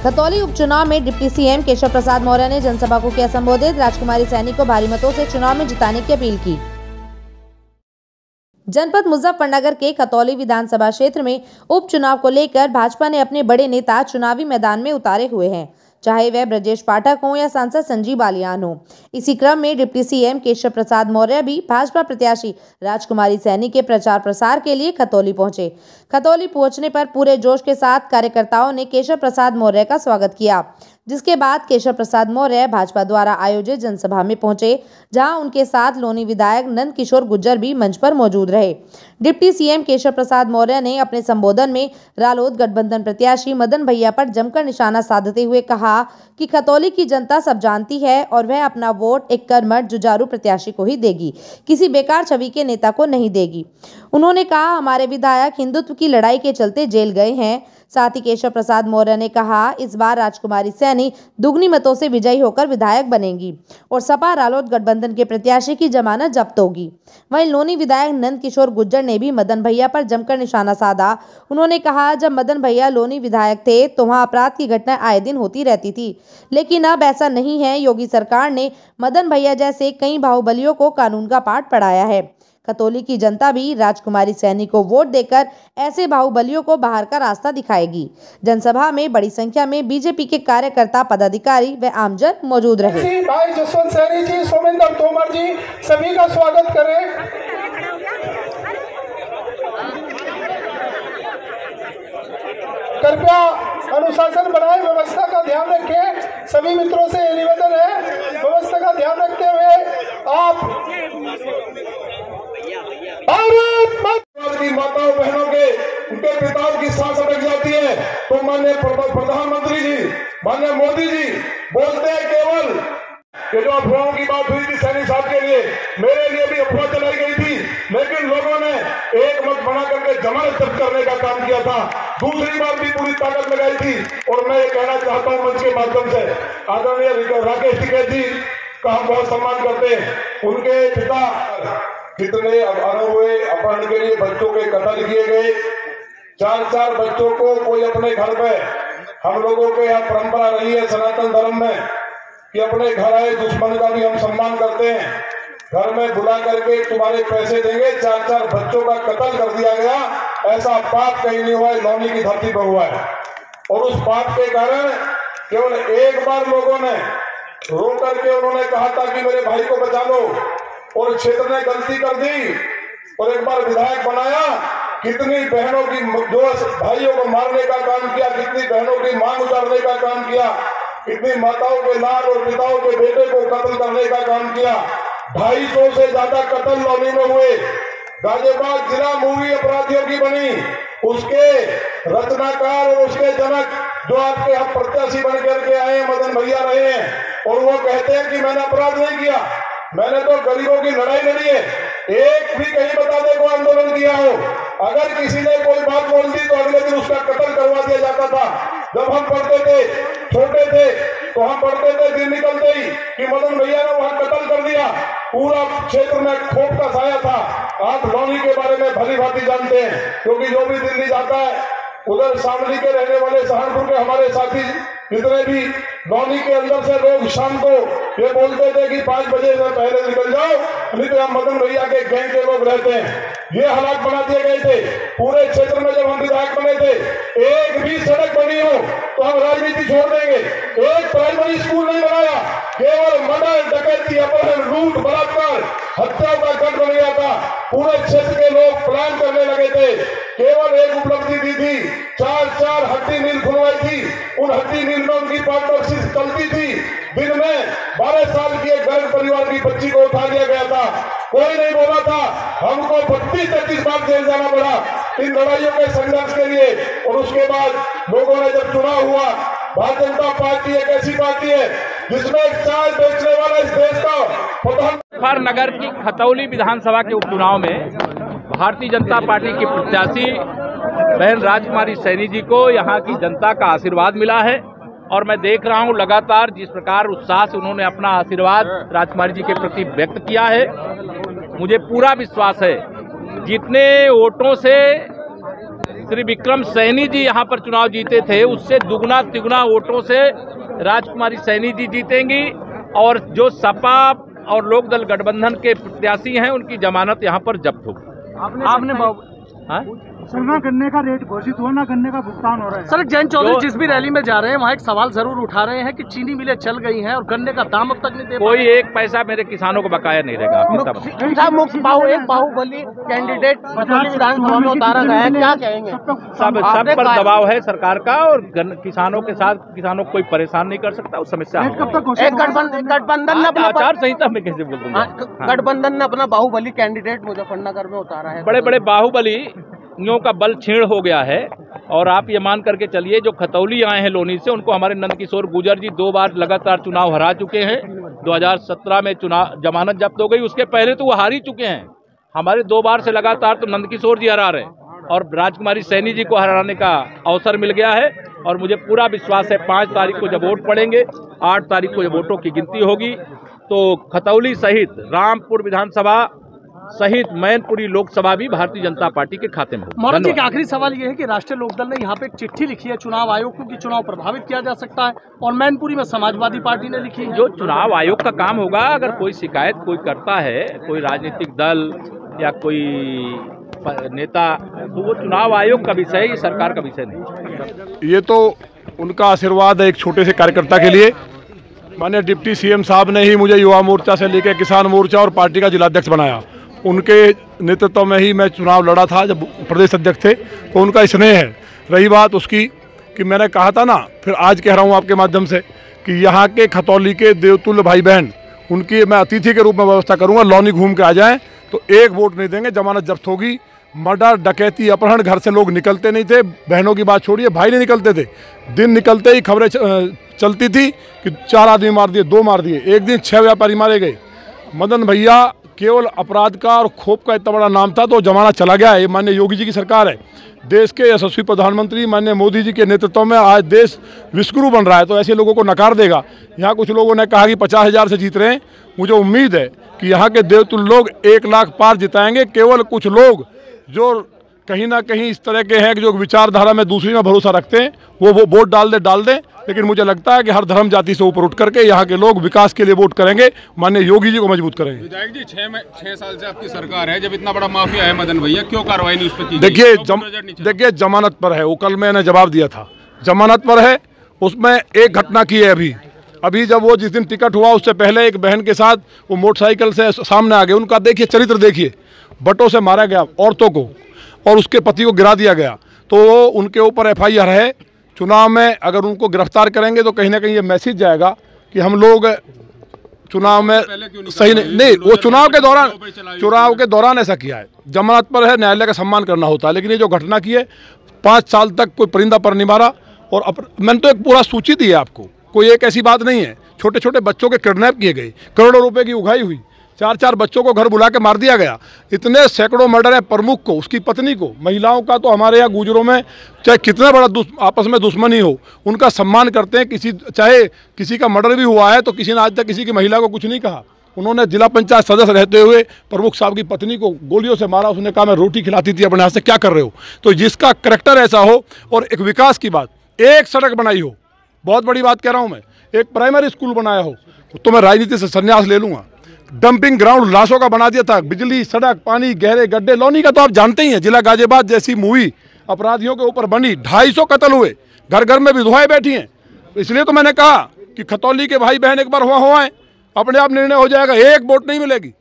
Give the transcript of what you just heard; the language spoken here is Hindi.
खतौली उपचुनाव में डिप्टी सीएम केशव प्रसाद मौर्य ने जनसभा को किया संबोधित। राजकुमारी सैनी को भारी मतों से चुनाव में जिताने की अपील की। जनपद मुजफ्फरनगर के खतौली विधानसभा क्षेत्र में उपचुनाव को लेकर भाजपा ने अपने बड़े नेता चुनावी मैदान में उतारे हुए हैं, चाहे वह ब्रजेश पाठक हो या सांसद संजीव बालियान हो। इसी क्रम में डिप्टी सीएम केशव प्रसाद मौर्य भी भाजपा प्रत्याशी राजकुमारी सैनी के प्रचार प्रसार के लिए खतौली पहुंचे। खतौली पहुंचने पर पूरे जोश के साथ कार्यकर्ताओं ने केशव प्रसाद मौर्य का स्वागत किया, जिसके बाद केशव प्रसाद मौर्य भाजपा द्वारा आयोजित जनसभा में पहुंचे, जहां उनके साथ लोनी विधायक नंद किशोर गुर्जर भी मंच पर मौजूद रहे। डिप्टी सीएम केशव प्रसाद मौर्य ने अपने संबोधन में रालोद गठबंधन प्रत्याशी मदन भैया पर जमकर निशाना साधते हुए कहा कि खतौली की जनता सब जानती है और वह अपना वोट एक कर्मठ जुझारू प्रत्याशी को ही देगी, किसी बेकार छवि के नेता को नहीं देगी। उन्होंने कहा, हमारे विधायक हिंदुत्व की लड़ाई के चलते जेल गए हैं। साथ ही केशव प्रसाद मौर्य ने कहा, इस बार राजकुमारी सैनी दुगनी मतों से विजयी होकर विधायक बनेंगी और सपा रालोद गठबंधन के प्रत्याशी की जमानत जब्त होगी। वहीं लोनी विधायक नंद किशोर गुर्जर ने भी मदन भैया पर जमकर निशाना साधा। उन्होंने कहा, जब मदन भैया लोनी विधायक थे तो वहां अपराध की घटनाएं आए दिन होती रहती थी, लेकिन अब ऐसा नहीं है। योगी सरकार ने मदन भैया जैसे कई बाहुबलियों को कानून का पाठ पढ़ाया है। खतौली की जनता भी राजकुमारी सैनी को वोट देकर ऐसे बाहुबलियों को बाहर का रास्ता दिखाएगी। जनसभा में बड़ी संख्या में बीजेपी के कार्यकर्ता, पदाधिकारी व आमजन मौजूद रहे। भाई जसवंत सैनी जी, सोमेंद्र तोमर जी, सभी का स्वागत करें। कृपया अनुशासन बनाए, व्यवस्था का ध्यान रखें। सभी मित्रों से निवेदन है, व्यवस्था का ध्यान रखते हुए आप माताओं बहनों के उनके पिताओं की सांस अटक जाती है तो माननीय प्रधानमंत्री जी, माननीय मोदी जी बोलते हैं केवल कि जो अफवाहों की बात हुई थी सैनी साहब के लिए, मेरे लिए भी अफवाह चलाई गई थी, लेकिन लोगों ने एक मत बना करके जमानत जब्त करने का काम किया था। दूसरी बार भी पूरी ताकत लगाई थी। और मैं ये कहना चाहता हूं मंच के माध्यम से, आदरणीय राकेश टिकैत जी का हम बहुत सम्मान करते हैं। उनके पिता कितने अनहुए अपहरण के लिए बच्चों के कत्ल किए गए, 4 बच्चों को कोई अपने घर पे, हम लोगों के यहाँ परंपरा रही है सनातन धर्म में कि अपने घर आए दुश्मन का भी हम सम्मान करते हैं। घर में बुला करके तुम्हारे पैसे देंगे, 4 बच्चों का कत्ल कर दिया गया। ऐसा पाप कहीं नहीं हुआ है, लौनी की धरती पर हुआ है। और उस पाप के कारण केवल एक बार लोगों ने रो करके उन्होंने कहा था कि मेरे भाई को बचा लो, और क्षेत्र ने गलती कर दी और एक बार विधायक बनाया। कितनी बहनों की जो भाइयों को मारने का काम किया, कितनी बहनों की मांग उतारने का काम किया, कितनी माताओं के लाल और पिताओं के बेटे को कत्ल करने का काम किया। 250 से ज्यादा कत्ल लौनी में हुए। गाजियाबाद जिला मूवी अपराधियों की बनी, उसके रचनाकार और उसके जनक जो आपके यहाँ प्रत्याशी बन करके आए मदन भैया रहे हैं, और वो कहते हैं कि मैंने अपराध नहीं किया, मैंने तो गरीबों की लड़ाई लड़ी है। एक भी कहीं बता दे को आंदोलन किया हो। अगर किसी ने कोई बात बोल दी तो अगले दिन उसका कत्ल करवा दिया जाता था। जब हम पढ़ते थे, छोटे थे, तो हम पढ़ते थे दिन निकलते ही कि मदन भैया ने वहां कत्ल कर दिया। पूरा क्षेत्र में खोप का साया था। आप लौनी के बारे में भली भांति जानते हैं, क्योंकि जो भी दिल्ली जाता है, उधर शामली के रहने वाले सहारनपुर के हमारे साथी जितने भी लौनी के अंदर से लोग शाम को ये बोलते थे कि 5 बजे से पहले निकल जाओ, नहीं तो हम मदन भैया के गैंग के लोग रहते हैं। ये हालात बना दिए गए थे। पूरे क्षेत्र में जब हम विधायक बने थे, एक भी सड़क बनी हो तो हम राजनीति छोड़ देंगे। एक प्राइमरी स्कूल नहीं बनाया, केवल मर्डर, डकैती, अपहरण, लूट, बलात्कार, हत्याओं का गढ़ बन गया था। पूरे क्षेत्र के लोग प्लान करने लगे थे। केवल एक उपलब्धि दी थी, 4 हड्डी मिल खुलवाई थी। उन हड्डी मिल में उनकी पार्टनरशिप चलती थी। दिन में 12 साल की एक गरीब परिवार की बच्ची को उठा लिया गया था। कोई नहीं बोला था। हमको 32-33 बार जेल जाना पड़ा इन लड़ाइयों के संघर्ष के लिए। और उसके बाद लोगों ने जब चुनाव हुआ, भारतीय जनता पार्टी एक ऐसी पार्टी है जिसमें चाय बेचने वाला इस देश का मुजफ्फरनगर की खतौली विधानसभा के उपचुनाव में भारतीय जनता पार्टी की प्रत्याशी बहन राजकुमारी सैनी जी को यहाँ की जनता का आशीर्वाद मिला है। और मैं देख रहा हूँ लगातार जिस प्रकार उत्साह से उन्होंने अपना आशीर्वाद राजकुमारी जी के प्रति व्यक्त किया है। मुझे पूरा विश्वास है जितने वोटों से श्री विक्रम सैनी जी यहाँ पर चुनाव जीते थे, उससे दुगना तिगुना वोटों से राजकुमारी सैनी जी जीतेंगी और जो सपा और लोकदल गठबंधन के प्रत्याशी हैं उनकी जमानत यहाँ पर जब्त होगी। आपने ना गन्ने का रेट घोषित हुआ, ना गन्ने का भुगतान हो रहा है। सर, जयंत चौधरी जिस भी रैली में जा रहे हैं वहाँ एक सवाल जरूर उठा रहे हैं कि चीनी मिलें चल गई हैं और गन्ने का दाम अब तक नहीं दे पाए। कोई एक पैसा मेरे किसानों को बकाया नहीं रहेगा। एक बाहुबली कैंडिडेट विधानसभा में उतारा गया है, क्या कहेंगे? सब पर दबाव है सरकार का और किसानों के साथ किसानों को कोई परेशान नहीं कर सकता। उस समस्या गठबंधन ने आचार संहिता में कैसे बोल दूंगा? गठबंधन ने अपना बाहुबली कैंडिडेट मुजफ्फरनगर में उतारा है। बड़े बड़े बाहुबली का बल छीण हो गया है और आप ये मान करके चलिए जो खतौली आए हैं लोनी से, उनको हमारे नंदकिशोर गुर्जर जी 2 बार लगातार चुनाव हरा चुके हैं। 2017 में चुनाव जमानत जब्त हो गई, उसके पहले तो वो हार ही चुके हैं। हमारे 2 बार से लगातार तो नंदकिशोर जी हरा रहे हैं और राजकुमारी सैनी जी को हराने का अवसर मिल गया है और मुझे पूरा विश्वास है 5 तारीख को जब वोट पड़ेंगे, 8 तारीख को जब वोटों की गिनती होगी तो खतौली सहित रामपुर विधानसभा सहित मैनपुरी लोकसभा भी भारतीय जनता पार्टी के खाते में होगी। मोदी जी का आखिरी सवाल ये है कि राष्ट्रीय लोकदल ने यहाँ पे एक चिट्ठी लिखी है चुनाव आयोग को कि चुनाव प्रभावित किया जा सकता है और मैनपुरी में समाजवादी पार्टी ने लिखी है। जो चुनाव आयोग का काम होगा, अगर कोई शिकायत कोई करता है, कोई राजनीतिक दल या कोई नेता, तो वो चुनाव आयोग का विषय है, ये सरकार का विषय नहीं। ये तो उनका आशीर्वाद है एक छोटे से कार्यकर्ता के लिए। माननीय डिप्टी सीएम साहब ने ही मुझे युवा मोर्चा से लेकर किसान मोर्चा और पार्टी का जिलाध्यक्ष बनाया। उनके नेतृत्व में ही मैं चुनाव लड़ा था जब प्रदेश अध्यक्ष थे, तो उनका स्नेह है। रही बात उसकी कि मैंने कहा था ना, फिर आज कह रहा हूँ आपके माध्यम से कि यहाँ के खतौली के देवतुल्य भाई बहन, उनकी मैं अतिथि के रूप में व्यवस्था करूँगा। लौनी घूम के आ जाएं तो एक वोट नहीं देंगे, जमानत जब्त होगी। मर्डर, डकैती, अपहरण, घर से लोग निकलते नहीं थे। बहनों की बात छोड़िए, भाई नहीं निकलते थे। दिन निकलते ही खबरें चलती थी कि 4 आदमी मार दिए, 2 मार दिए। एक दिन 6 व्यापारी मारे गए। मदन भैया केवल अपराध का और खोप का इतना बड़ा नाम था तो जमाना चला गया है। ये माननीय योगी जी की सरकार है। देश के यशस्वी प्रधानमंत्री माननीय मोदी जी के नेतृत्व में आज देश विश्वगुरु बन रहा है, तो ऐसे लोगों को नकार देगा। यहाँ कुछ लोगों ने कहा कि 50,000 से जीत रहे हैं। मुझे उम्मीद है कि यहाँ के देवतुल्य लोग 1 लाख पार जिताएंगे। केवल कुछ लोग जो कहीं ना कहीं इस तरह के हैं कि जो विचारधारा में दूसरी में भरोसा रखते हैं, वो वोट डाल दें। लेकिन मुझे लगता है कि हर धर्म जाति से ऊपर उठ करके यहाँ के लोग विकास के लिए वोट करेंगे, माननीय योगी जी को मजबूत करेंगे। विधायक जी, 6 साल से आपकी सरकार है, जब इतना बड़ा माफिया है मदन भैया, क्यों कार्रवाई नहीं उस पर की? देखिए जमानत पर है, वो कल मैंने जवाब दिया था, जमानत पर है। उसमें एक घटना की है अभी जब वो जिस दिन टिकट हुआ उससे पहले एक बहन के साथ वो मोटरसाइकिल से सामने आ गए। उनका देखिए चरित्र, देखिए बटों से मारा गया औरतों को और उसके पति को गिरा दिया गया, तो उनके ऊपर FIR है। चुनाव में अगर उनको गिरफ्तार करेंगे तो कहीं ना कहीं ये मैसेज जाएगा कि हम लोग चुनाव में सही नहीं वो चुनाव के दौरान ऐसा किया है। जमानत पर है, न्यायालय का सम्मान करना होता है। लेकिन ये जो घटना की है, 5 साल तक कोई परिंदा पर नहीं मारा। और मैंने तो एक पूरा सूची दी है आपको, कोई एक ऐसी बात नहीं है। छोटे छोटे बच्चों के किडनैप किए गए, करोड़ों रुपए की उगाही हुई, 4 बच्चों को घर बुला के मार दिया गया। इतने सैकड़ों मर्डर है प्रमुख को, उसकी पत्नी को, महिलाओं का तो हमारे यहाँ गुजरों में चाहे कितना बड़ा आपस में दुश्मनी हो, उनका सम्मान करते हैं। चाहे किसी का मर्डर भी हुआ है तो किसी ने आज तक किसी की महिला को कुछ नहीं कहा। उन्होंने जिला पंचायत सदस्य रहते हुए प्रमुख साहब की पत्नी को गोलियों से मारा। उसने कहा मैं रोटी खिलाती थी अपने हाथ से, क्या कर रहे हो? तो जिसका करैक्टर ऐसा हो और एक विकास की बात, एक सड़क बनाई हो, बहुत बड़ी बात कह रहा हूँ मैं, एक प्राइमरी स्कूल बनाया हो, तो मैं राजनीति से संन्यास ले लूँगा। डंपिंग ग्राउंड लाशों का बना दिया था, बिजली, सड़क, पानी, गहरे गड्ढे। लौनी का तो आप जानते ही हैं, जिला गाजियाबाद जैसी मूवी अपराधियों के ऊपर बनी, 250 कत्ल हुए, घर घर में विधवाएं बैठी हैं। इसलिए तो मैंने कहा कि खतौली के भाई बहन एक बार हुआ हो आए, अपने आप निर्णय हो जाएगा। एक वोट नहीं मिलेगी।